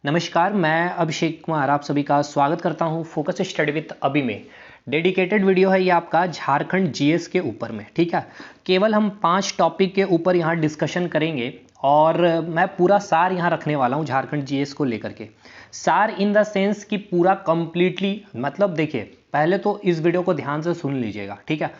नमस्कार, मैं अभिषेक कुमार आप सभी का स्वागत करता हूं फोकस स्टडी विद अभी में। डेडिकेटेड वीडियो है ये आपका झारखंड जीएस के ऊपर में। ठीक है, केवल हम 5 टॉपिक के ऊपर यहाँ डिस्कशन करेंगे और मैं पूरा सार यहाँ रखने वाला हूँ झारखंड जीएस को लेकर के। सार इन द सेंस कि पूरा कंप्लीटली, मतलब देखिए पहले तो इस वीडियो को ध्यान से सुन लीजिएगा। ठीक है,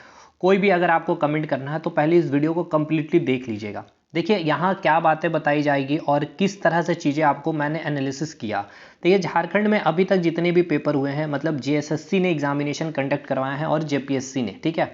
कोई भी अगर आपको कमेंट करना है तो पहले इस वीडियो को कंप्लीटली देख लीजिएगा। देखिए यहाँ क्या बातें बताई जाएगी और किस तरह से चीज़ें आपको मैंने एनालिसिस किया। तो ये झारखंड में अभी तक जितने भी पेपर हुए हैं, मतलब जेएसएससी ने एग्जामिनेशन कंडक्ट करवाए हैं और जेपीएससी ने, ठीक है।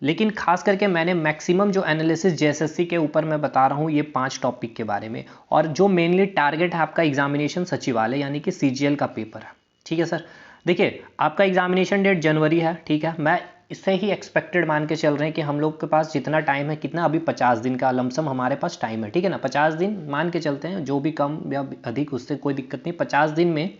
लेकिन खास करके मैंने मैक्सिमम जो एनालिसिस जेएसएससी के ऊपर मैं बता रहा हूँ ये 5 टॉपिक के बारे में, और जो मेनली टारगेट है आपका एग्जामिनेशन सचिवालय यानी कि सीजीएल का पेपर है। ठीक है सर, देखिए आपका एग्जामिनेशन डेट जनवरी है। ठीक है, मैं इससे ही एक्सपेक्टेड मान के चल रहे हैं कि हम लोग के पास जितना टाइम है, कितना अभी 50 दिन का लमसम हमारे पास टाइम है। ठीक है ना, 50 दिन मान के चलते हैं, जो भी कम या अधिक उससे कोई दिक्कत नहीं। 50 दिन में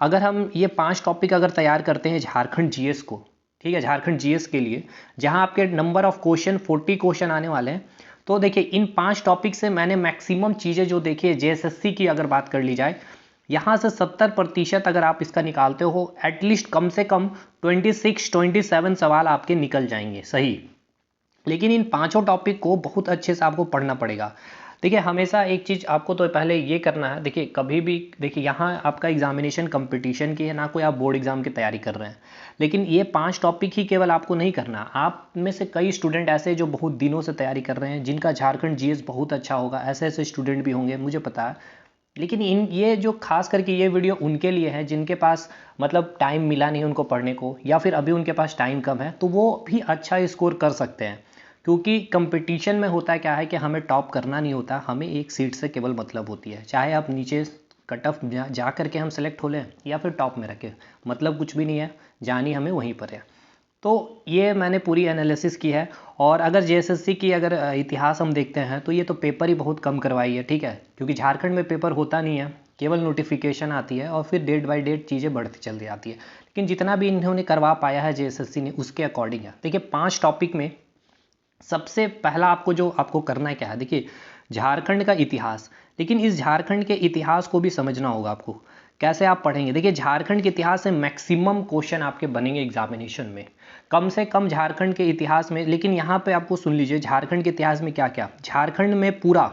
अगर हम ये 5 टॉपिक अगर तैयार करते हैं झारखंड जीएस को, ठीक है, झारखंड जीएस के लिए जहां आपके नंबर ऑफ क्वेश्चन 40 क्वेश्चन आने वाले हैं, तो देखिए इन 5 टॉपिक से मैंने मैक्सिमम चीज़ें जो देखी है जेएसएससी की अगर बात कर ली जाए, यहाँ से 70% अगर आप इसका निकालते हो, एटलीस्ट कम से कम 26-27 सवाल आपके निकल जाएंगे सही। लेकिन इन 5 टॉपिक को बहुत अच्छे से आपको पढ़ना पड़ेगा। देखिए हमेशा एक चीज़ आपको तो पहले ये करना है, देखिए कभी भी देखिए यहाँ आपका एग्जामिनेशन कंपटीशन की है, ना कोई आप बोर्ड एग्जाम की तैयारी कर रहे हैं। लेकिन ये 5 टॉपिक ही केवल आपको नहीं करना, आप में से कई स्टूडेंट ऐसे जो बहुत दिनों से तैयारी कर रहे हैं, जिनका झारखंड जीएस बहुत अच्छा होगा, ऐसे ऐसे स्टूडेंट भी होंगे मुझे पता है। लेकिन इन ये जो खास करके ये वीडियो उनके लिए है जिनके पास मतलब टाइम मिला नहीं उनको पढ़ने को, या फिर अभी उनके पास टाइम कम है, तो वो भी अच्छा स्कोर कर सकते हैं। क्योंकि कंपटीशन में होता क्या है कि हमें टॉप करना नहीं होता, हमें एक सीट से केवल मतलब होती है। चाहे आप नीचे कट ऑफ जा करके हम सेलेक्ट हो लें या फिर टॉप में रखें, मतलब कुछ भी नहीं है, जानी हमें वहीं पर है। तो ये मैंने पूरी एनालिसिस की है। और अगर जेएसएससी की अगर इतिहास हम देखते हैं तो ये तो पेपर ही बहुत कम करवाई है। ठीक है, क्योंकि झारखंड में पेपर होता नहीं है, केवल नोटिफिकेशन आती है और फिर डेट बाय डेट चीज़ें बढ़ती चली जाती है। लेकिन जितना भी इन्होंने करवा पाया है जेएसएससी ने, उसके अकॉर्डिंग है। देखिए 5 टॉपिक में सबसे पहला आपको जो आपको करना है क्या है, देखिए झारखंड का इतिहास। लेकिन इस झारखंड के इतिहास को भी समझना होगा आपको। कैसे आप पढ़ेंगे, देखिए झारखंड के इतिहास से मैक्सिमम क्वेश्चन आपके बनेंगे एग्जामिनेशन में, कम से कम झारखंड के इतिहास में। लेकिन यहाँ पे आपको सुन लीजिए झारखंड के इतिहास में क्या क्या, झारखंड में पूरा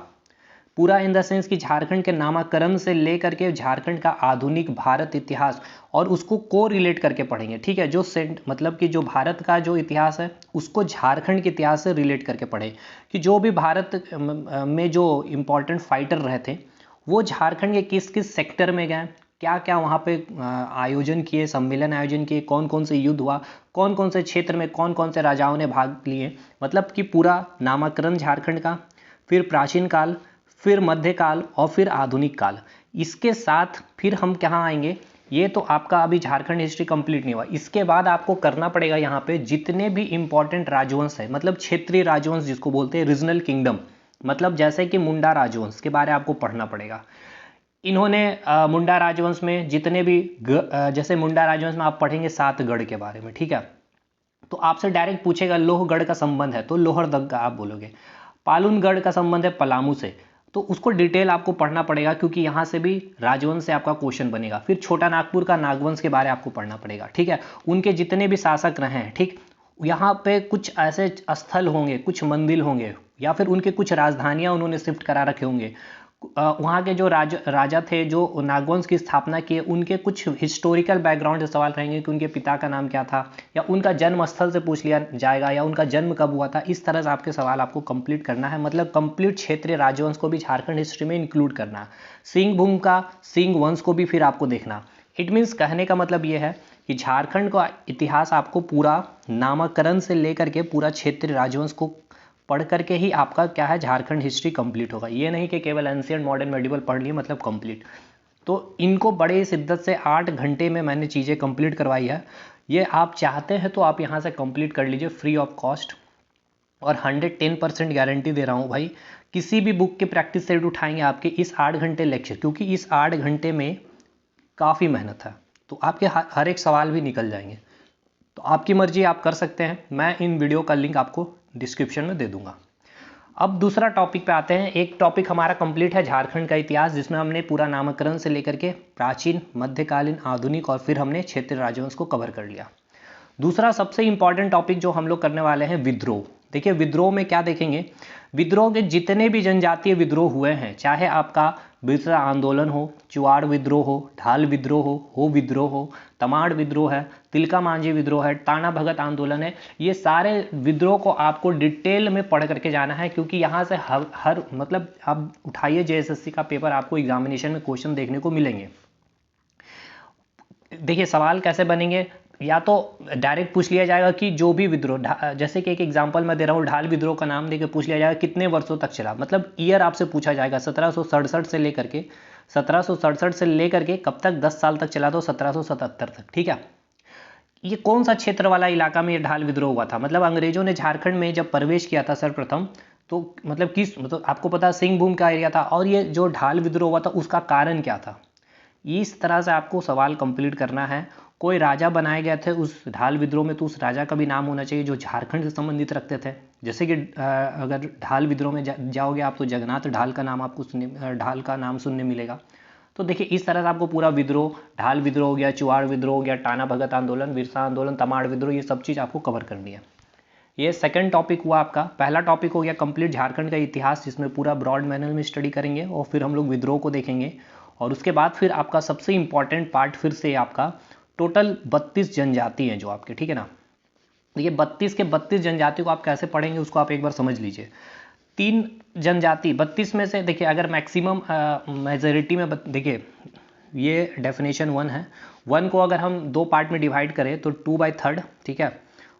पूरा इन द सेंस कि झारखंड के नामकरण से लेकर के झारखंड का आधुनिक भारत इतिहास, और उसको को रिलेट करके पढ़ेंगे। ठीक है, जो सेंट मतलब कि जो भारत का जो इतिहास है उसको झारखंड के इतिहास से रिलेट करके पढ़े, कि जो भी भारत में जो इम्पोर्टेंट फाइटर रहे थे वो झारखंड के किस किस सेक्टर में गए, क्या क्या वहाँ पे आयोजन किए, सम्मेलन आयोजन किए, कौन कौन से युद्ध हुआ, कौन कौन से क्षेत्र में कौन कौन से राजाओं ने भाग लिए, मतलब कि पूरा नामकरण झारखंड का, फिर प्राचीन काल, फिर मध्यकाल और फिर आधुनिक काल। इसके साथ फिर हम कहाँ आएंगे, ये तो आपका अभी झारखंड हिस्ट्री कंप्लीट नहीं हुआ। इसके बाद आपको करना पड़ेगा यहाँ पे जितने भी इंपॉर्टेंट राजवंश है, मतलब क्षेत्रीय राजवंश जिसको बोलते हैं रीजनल किंगडम, मतलब जैसे कि मुंडा राजवंश के बारे आपको पढ़ना पड़ेगा। इन्होंने मुंडा राजवंश में जितने भी जैसे मुंडा राजवंश में आप पढ़ेंगे 7 गढ़ के बारे में। ठीक है, तो आपसे डायरेक्ट पूछेगा लोहगढ़ का संबंध है तो लोहरदगा आप बोलोगे, पालूनगढ़ का संबंध है पलामू से, तो उसको डिटेल आपको पढ़ना पड़ेगा क्योंकि यहाँ से भी राजवंश से आपका क्वेश्चन बनेगा। फिर छोटा नागपुर का नागवंश के बारे में आपको पढ़ना पड़ेगा। ठीक है, उनके जितने भी शासक रहे हैं, ठीक, यहाँ पे कुछ ऐसे स्थल होंगे, कुछ मंदिर होंगे, या फिर उनके कुछ राजधानियाँ उन्होंने शिफ्ट करा रखे होंगे। वहाँ के जो राजा थे जो नागवंश की स्थापना किए, उनके कुछ हिस्टोरिकल बैकग्राउंड से सवाल रहेंगे कि उनके पिता का नाम क्या था, या उनका जन्म स्थल से पूछ लिया जाएगा, या उनका जन्म कब हुआ था। इस तरह से आपके सवाल आपको कंप्लीट करना है, मतलब कंप्लीट क्षेत्रीय राजवंश को भी झारखंड हिस्ट्री में इंक्लूड करना है। सिंह भूम का सिंह वंश को भी फिर आपको देखना। इट मीन्स कहने का मतलब ये है कि झारखंड का इतिहास आपको पूरा नामकरण से लेकर के पूरा क्षेत्रीय राजवंश को पढ़ करके ही आपका क्या है झारखंड हिस्ट्री कंप्लीट होगा। ये नहीं कि केवल एंशिएंट मॉडर्न मेडिवल पढ़ लिए मतलब कंप्लीट। तो इनको बड़े शिद्दत से 8 घंटे में मैंने चीज़ें कंप्लीट करवाई है। ये आप चाहते हैं तो आप यहाँ से कंप्लीट कर लीजिए फ्री ऑफ कॉस्ट, और 110% गारंटी दे रहा हूँ भाई। किसी भी बुक के प्रैक्टिस सेट उठाएंगे आपके इस 8 घंटे लेक्चर, क्योंकि इस 8 घंटे में काफ़ी मेहनत है, तो आपके हर एक सवाल भी निकल जाएंगे। तो आपकी मर्जी, आप कर सकते हैं। मैं इन वीडियो का लिंक आपको डिस्क्रिप्शन में दे दूंगा। अब दूसरा टॉपिक पे आते हैं। एक टॉपिक हमारा कंप्लीट है झारखंड का इतिहास, जिसमें हमने पूरा नामकरण से लेकर के प्राचीन, मध्यकालीन, आधुनिक और फिर हमने क्षेत्रीय राजवंश को कवर कर लिया। दूसरा सबसे इंपॉर्टेंट टॉपिक जो हम लोग करने वाले हैं, विद्रोह। देखिए विद्रोह में क्या देखेंगे, विद्रोह के जितने भी जनजातीय विद्रोह हुए हैं, चाहे आपका बिरसा आंदोलन हो, चुआड़ विद्रोह हो, ढाल विद्रोह हो विद्रोह हो, तमाड़ विद्रोह है, तिलका मांझी विद्रोह है, टाना भगत आंदोलन है, ये सारे विद्रोह को आपको डिटेल में पढ़ करके जाना है, क्योंकि यहाँ से हर मतलब आप उठाइए जेएसएससी का पेपर, आपको एग्जामिनेशन में क्वेश्चन देखने को मिलेंगे। देखिए सवाल कैसे बनेंगे, या तो डायरेक्ट पूछ लिया जाएगा कि जो भी विद्रोह, जैसे कि एक एग्जांपल मैं दे रहा हूँ, ढाल विद्रोह का नाम देकर पूछ लिया जाएगा कितने वर्षों तक चला, मतलब ईयर आपसे पूछा जाएगा 1767 से लेकर के 1767 से लेकर के कब तक, 10 साल तक चला, तो 1777 तक, ठीक है। ये कौन सा क्षेत्र वाला इलाका में ये ढाल विद्रोह हुआ था, मतलब अंग्रेजों ने झारखंड में जब प्रवेश किया था सर्वप्रथम, तो मतलब किस, मतलब आपको पता सिंहभूम का एरिया था, और ये जो ढाल विद्रोह हुआ था उसका कारण क्या था। इस तरह से आपको सवाल कंप्लीट करना है। कोई राजा बनाए गए थे उस ढाल विद्रोह में, तो उस राजा का भी नाम होना चाहिए जो झारखंड से संबंधित रखते थे। जैसे कि अगर ढाल विद्रोह में जाओगे आप, तो जगन्नाथ ढाल का नाम आपको ढाल का नाम सुनने मिलेगा। तो देखिए इस तरह से आपको पूरा विद्रोह, ढाल विद्रोह हो गया, चुआड़ विद्रोह हो गया, टाना भगत आंदोलन, बिरसा आंदोलन, तमाड़ विद्रोह, ये सब चीज़ आपको कवर करनी है। ये सेकंड टॉपिक हुआ आपका। पहला टॉपिक हो गया कंप्लीट झारखंड का इतिहास, जिसमें पूरा ब्रॉड मैनर में स्टडी करेंगे, और फिर हम लोग विद्रोह को देखेंगे, और उसके बाद फिर आपका सबसे इंपॉर्टेंट पार्ट फिर से आपका टोटल 32 जनजाति हैं जो आपके, ठीक है ना। देखिए 32 के 32 जनजाति को आप कैसे पढ़ेंगे उसको आप एक बार समझ लीजिए। 3 जनजाति 32 में से, देखिए अगर मैक्सिमम मेजोरिटी में देखिए ये डेफिनेशन 1 है, 1 को अगर हम 2 पार्ट में डिवाइड करें तो 2/3, ठीक है,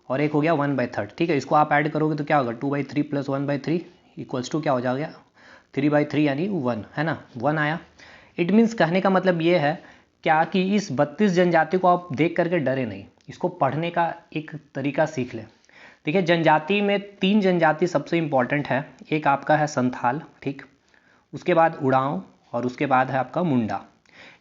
और एक हो गया 1/3, ठीक है। इसको आप ऐड करोगे तो क्या होगा, 2/3 + 1/3 इक्वल्स टू क्या हो जाएगा, 3/3 यानी 1, है ना, 1 आया। इट मीन्स कहने का मतलब ये है क्या कि इस 32 जनजाति को आप देख करके डरे नहीं, इसको पढ़ने का एक तरीका सीख लें। देखिए जनजाति में 3 जनजाति सबसे इंपॉर्टेंट है, एक आपका है संथाल, ठीक, उसके बाद उड़ांव, और उसके बाद है आपका मुंडा।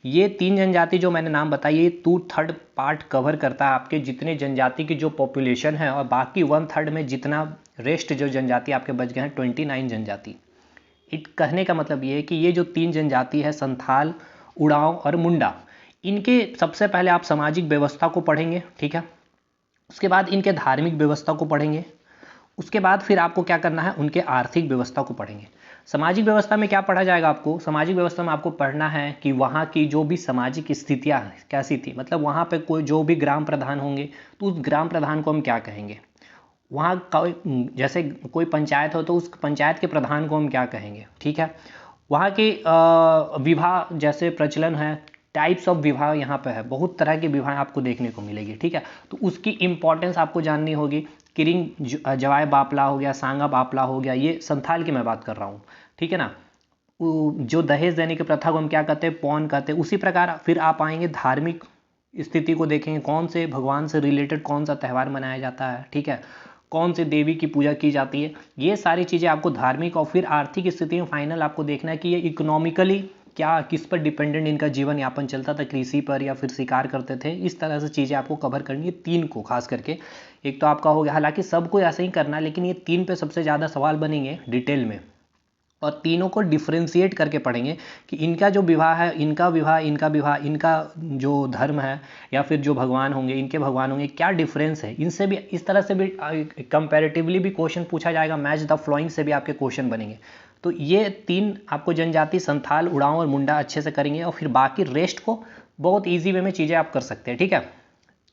ये 3 जनजाति जो मैंने नाम बताई, ये 2/3 पार्ट कवर करता है आपके जितने जनजाति की जो पॉपुलेशन है, और बाकी 1/3 में जितना रेस्ट जो जनजाति आपके बच गए हैं 29 जनजाति। कहने का मतलब ये है कि ये जो 3 जनजाति है, संथाल, उड़ांव और मुंडा, इनके सबसे पहले आप सामाजिक व्यवस्था को पढ़ेंगे, ठीक है। उसके बाद इनके धार्मिक व्यवस्था को पढ़ेंगे, उसके बाद फिर आपको क्या करना है, उनके आर्थिक व्यवस्था को पढ़ेंगे। सामाजिक व्यवस्था में क्या पढ़ा जाएगा आपको, सामाजिक व्यवस्था में आपको पढ़ना है कि वहाँ की जो भी सामाजिक स्थितियाँ कैसी थी, मतलब वहाँ पे कोई जो भी ग्राम प्रधान होंगे तो उस ग्राम प्रधान को हम क्या कहेंगे, वहाँ का जैसे कोई पंचायत हो तो उस पंचायत के प्रधान को हम क्या कहेंगे, ठीक है। वहाँ के विवाह जैसे प्रचलन है, टाइप्स ऑफ विवाह यहाँ पे है, बहुत तरह के विवाह आपको देखने को मिलेगी, ठीक है। तो उसकी इंपॉर्टेंस आपको जाननी होगी। किरिंग जवाय बापला हो गया, सांगा बापला हो गया, ये संथाल की मैं बात कर रहा हूँ, ठीक है ना। जो दहेज देने की प्रथा को हम क्या कहते हैं, पौन कहते हैं। उसी प्रकार फिर आप आएंगे धार्मिक स्थिति को देखेंगे, कौन से भगवान से रिलेटेड कौन सा त्यौहार मनाया जाता है, ठीक है, कौन से देवी की पूजा की जाती है, ये सारी चीज़ें आपको धार्मिक। और फिर आर्थिक स्थिति में फाइनल आपको देखना है कि ये इकोनॉमिकली क्या, किस पर डिपेंडेंट इनका जीवन यापन चलता था, कृषि पर या फिर शिकार करते थे। इस तरह से चीज़ें आपको कवर करनी है, 3 को खास करके। एक तो आपका हो गया, हालांकि सबको ऐसे ही करना है, लेकिन ये 3 पे सबसे ज़्यादा सवाल बनेंगे डिटेल में, और तीनों को डिफ्रेंशिएट करके पढ़ेंगे कि इनका जो विवाह है, इनका विवाह, इनका विवाह, इनका जो धर्म है या फिर जो भगवान होंगे, इनके भगवान होंगे, क्या डिफरेंस है। इनसे भी इस तरह से भी कंपैरेटिवली भी क्वेश्चन पूछा जाएगा, मैच द फ्लोइंग से भी आपके क्वेश्चन बनेंगे। तो ये 3 आपको जनजाति, संथाल, उड़ांव और मुंडा अच्छे से करेंगे, और फिर बाकी रेस्ट को बहुत ईजी वे में चीज़ें आप कर सकते हैं, ठीक है।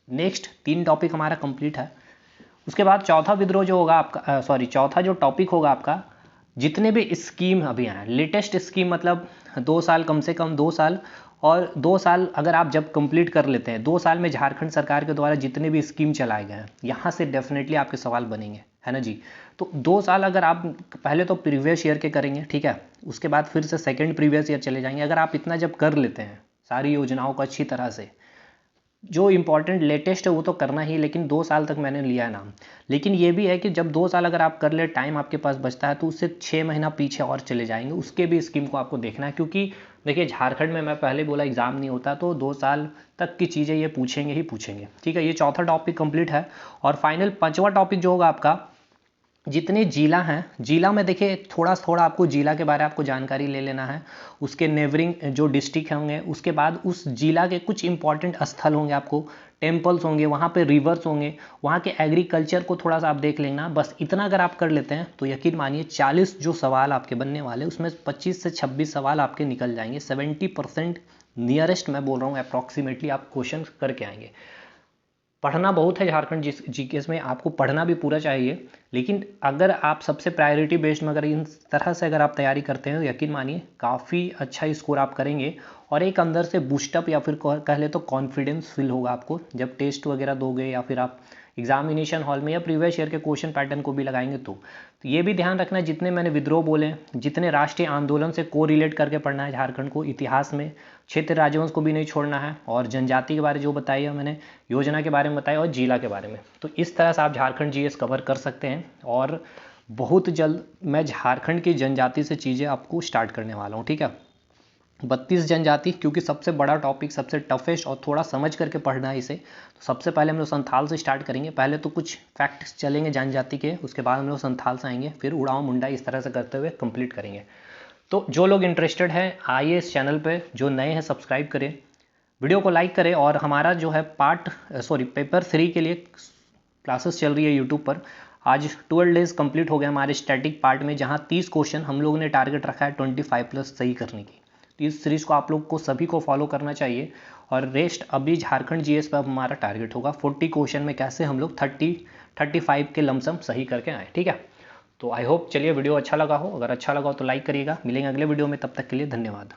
नेक्स्ट 3 टॉपिक हमारा कंप्लीट है। उसके बाद चौथा विद्रोह जो होगा आपका, चौथा जो टॉपिक होगा आपका, जितने भी स्कीम अभी आए, लेटेस्ट स्कीम, मतलब 2 साल, कम से कम 2 साल, और 2 साल अगर आप जब कंप्लीट कर लेते हैं, 2 साल में झारखंड सरकार के द्वारा जितने भी स्कीम चलाए गए हैं, यहाँ से डेफिनेटली आपके सवाल बनेंगे, है ना जी। तो 2 साल अगर आप पहले तो प्रीवियस ईयर के करेंगे, ठीक है, उसके बाद फिर से सेकेंड प्रीवियस ईयर चले जाएंगे। अगर आप इतना जब कर लेते हैं सारी योजनाओं को अच्छी तरह से, जो इंपॉर्टेंट लेटेस्ट है वो तो करना ही, लेकिन 2 साल तक मैंने लिया है नाम। लेकिन ये भी है कि जब 2 साल अगर आप कर ले, टाइम आपके पास बचता है, तो उससे 6 महीना पीछे और चले जाएंगे, उसके भी स्कीम को आपको देखना है। क्योंकि देखिए झारखंड में मैं पहले बोला एग्जाम नहीं होता, तो 2 साल तक की चीज़ें ये पूछेंगे ही पूछेंगे, ठीक है। ये चौथा टॉपिक कंप्लीट है। और फाइनल 5वां टॉपिक जो होगा आपका, जितने जिला हैं, जिला में देखिए थोड़ा थोड़ा आपको जिला के बारे में आपको जानकारी ले लेना है, उसके नेबरिंग जो डिस्ट्रिक्ट होंगे, उसके बाद उस जिला के कुछ इंपॉर्टेंट स्थल होंगे, आपको टेम्पल्स होंगे, वहाँ पे रिवर्स होंगे, वहाँ के एग्रीकल्चर को थोड़ा सा आप देख लेना। बस इतना अगर आप कर लेते हैं तो यकीन मानिए 40 जो सवाल आपके बनने वाले उसमें 25 से 26 सवाल आपके निकल जाएंगे। 70% नियरेस्ट मैं बोल रहा हूँ अप्रॉक्सीमेटली आप क्वेश्चन करके आएंगे। पढ़ना बहुत है झारखंड जीकेएस में, आपको पढ़ना भी पूरा चाहिए, लेकिन अगर आप सबसे प्रायोरिटी बेस्ड में अगर इन तरह से अगर आप तैयारी करते हैं तो यकीन मानिए काफ़ी अच्छा स्कोर आप करेंगे और एक अंदर से बूस्टअप या फिर कह ले तो कॉन्फिडेंस फील होगा आपको जब टेस्ट वगैरह दोगे या फिर आप एग्जामिनेशन हॉल में या प्रीवियस ईयर के क्वेश्चन पैटर्न को भी लगाएंगे। तो ये भी ध्यान रखना है, जितने मैंने विद्रोह बोले, जितने राष्ट्रीय आंदोलन से को रिलेट करके पढ़ना है झारखंड को, इतिहास में क्षेत्र राजवंश को भी नहीं छोड़ना है, और जनजाति के बारे जो बताई है मैंने, योजना के बारे में बताया, और जिला के बारे में। तो इस तरह से आप झारखंड जीएस कवर कर सकते हैं। और बहुत जल्द मैं झारखंड की जनजाति से चीज़ें आपको स्टार्ट करने वाला हूँ, ठीक है। 32 जनजाति, क्योंकि सबसे बड़ा टॉपिक, सबसे टफेस्ट और थोड़ा समझ करके पढ़ना है इसे, तो सबसे पहले हम लोग संथाल से स्टार्ट करेंगे। पहले तो कुछ फैक्ट्स चलेंगे जनजाति के, उसके बाद हम लोग संथाल से आएंगे, फिर उड़ाव मुंडा, इस तरह से करते हुए कंप्लीट करेंगे। तो जो लोग इंटरेस्टेड हैं आइए इस चैनल पे, जो नए हैं सब्सक्राइब करें, वीडियो को लाइक करें। और हमारा जो है पेपर 3 के लिए क्लासेस चल रही है यूट्यूब पर। आज 12 डेज कंप्लीट हो गए हमारे स्टैटिक पार्ट में, जहाँ 30 क्वेश्चन हम लोगों ने टारगेट रखा है 25+ सही करने की। तो इस सीरीज़ को आप लोग को सभी को फॉलो करना चाहिए। और रेस्ट अभी झारखंड जीएस पर हमारा टारगेट होगा 40 क्वेश्चन में कैसे हम लोग 35 के लमसम सही करके आए, ठीक है। तो आई होप, चलिए वीडियो अच्छा लगा हो, अगर अच्छा लगा हो तो लाइक करिएगा। मिलेंगे अगले वीडियो में, तब तक के लिए धन्यवाद।